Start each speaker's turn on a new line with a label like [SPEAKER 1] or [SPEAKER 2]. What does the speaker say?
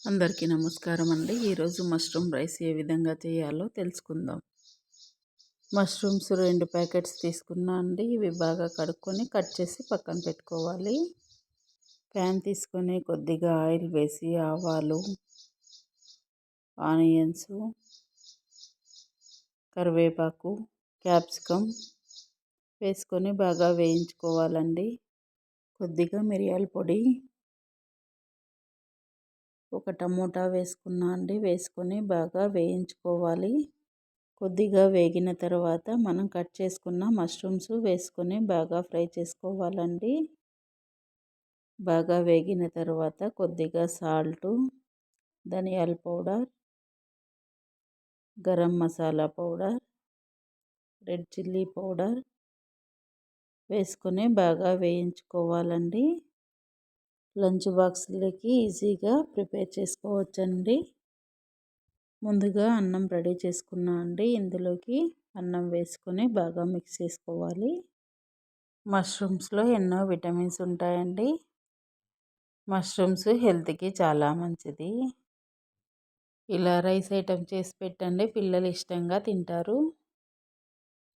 [SPEAKER 1] అందరికీ నమస్కారం అండి. ఈరోజు మష్రూమ్ రైస్ ఏ విధంగా చేయాలో తెలుసుకుందాం. మష్రూమ్స్ 2 ప్యాకెట్స్ తీసుకున్నా అండి. ఇవి బాగా కడుక్కొని కట్ చేసి పక్కన పెట్టుకోవాలి. ప్యాన్ తీసుకొని కొద్దిగా ఆయిల్ వేసి ఆవాలు, ఆనియన్స్, కరివేపాకు, క్యాప్సికమ్ వేసుకొని బాగా వేయించుకోవాలండి. కొద్దిగా మిరియాల పొడి, ఒక టమోటా వేసుకున్నా అండి. వేసుకొని బాగా వేయించుకోవాలి. కొద్దిగా వేగిన తర్వాత మనం కట్ చేసుకున్న మష్రూమ్స్ వేసుకొని బాగా ఫ్రై చేసుకోవాలండి. బాగా వేగిన తర్వాత కొద్దిగా సాల్టు, ధనియాల powder, garam masala powder, red chilli powder వేసుకొని బాగా వేయించుకోవాలండి. లంచ్ బాక్స్లోకి ఈజీగా ప్రిపేర్ చేసుకోవచ్చండి. ముందుగా అన్నం రెడీ చేసుకున్నా అండి. ఇందులోకి అన్నం వేసుకొని బాగా మిక్స్ చేసుకోవాలి. మష్రూమ్స్లో ఎన్నో విటమిన్స్ ఉంటాయండి. మష్రూమ్స్ హెల్త్కి చాలా మంచిది. ఇలా రైస్ ఐటెం చేసి పెట్టండి, పిల్లలు ఇష్టంగా తింటారు.